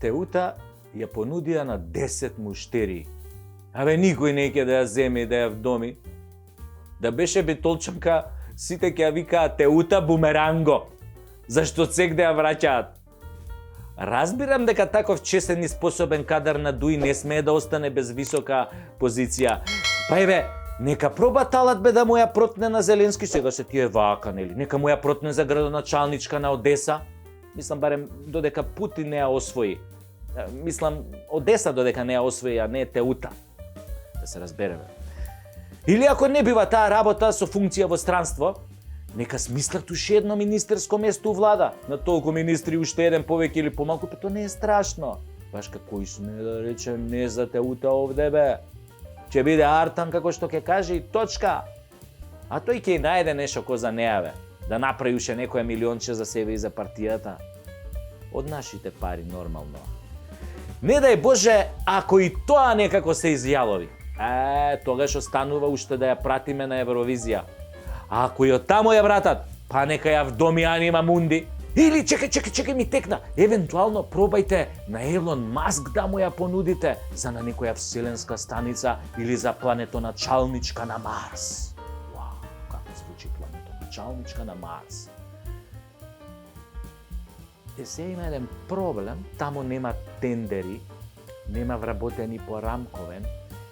теута ја понудија на 10 муштери. Абе, никој не ќе да ја земе и да ја вдоми. Да беше бетолчанка, сите ќе ја викаат теута бумеранго, зашто цек да ја враќаат. Разбирам дека таков чесен и способен кадар на ДУИ не смее да остане без висока позиција. Па еве, нека проба талат бе да му ја протне на Зеленски, сега се тие вака, нели? Нека му ја протне за градоначалничка на Одеса. Мислам, барем додека Путин не ја освои. Мислам, Одеса додека не ја освои, а не Теута. Да се разбереме. Или ако не бива таа работа со функција во странство, нека смислат уште едно министерско место у влада. На толку министри уште еден повеќе или помалку, па тоа не е страшно. Баш како и сме да речем не за Теута овде бе. Ќе биде Артан како што ќе каже и точка. А тој ќе најде нешто ко за неа бе. Да направи уште некоја милионче за себе и за партијата. Од нашите пари нормално. Не дај Боже, ако и тоа некако се изјалови. Тогаш останува уште да ја пратиме на Евровизија. А ако и од тамо ја вратат, па нека ја вдоми Анима Мунди. Или чекај ми текна. Евентуално пробајте на Елон Маск да му ја понудите за на некоја вселенска станица или за планетоначалничка на Марс. Вау, како звучи планетоначалничка на Марс. Сега има еден проблем, тамо нема тендери, нема вработени по рамковен,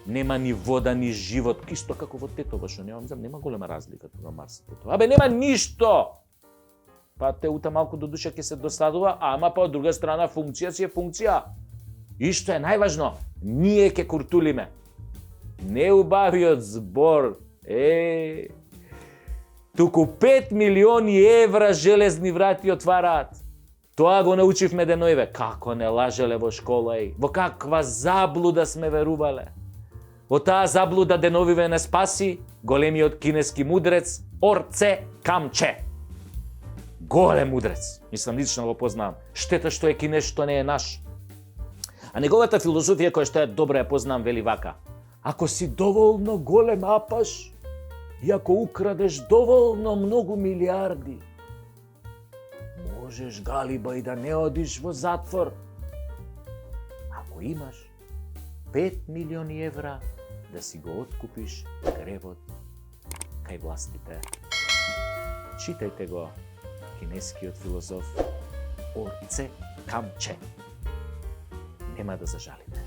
нема ни вода, ни живот, исто како во Тетово, што нема голема разлика тука Марс и Тетово. Абе, нема ништо! Па Теута малку до душа ќе се досадува, ама па од друга страна функција си е функција. И што е најважно, ние ќе куртулиме. Неубавиот збор, туку 5 милиони евра железни врати отвараат. Тоа го научивме деноиве. Како не лажеле во школа и во каква заблуда сме верувале. Во таа заблуда деновиве не спаси големиот кинески мудрец Орце Камче. Голем мудрец. Мислам, лично го познавам. Штета што е кинес, што не е наш. А неговата филозофија, која што е добро ја познавам, вели вака. Ако си доволно голем апаш и ако украдеш доволно многу милиарди, можеш, галиба, и да не одиш во затвор. Ако имаш 5 милиони евра, да си го откупиш гревот кај властите. Читајте го, кинескиот филозоф Орце Камче. Нема да зажалите.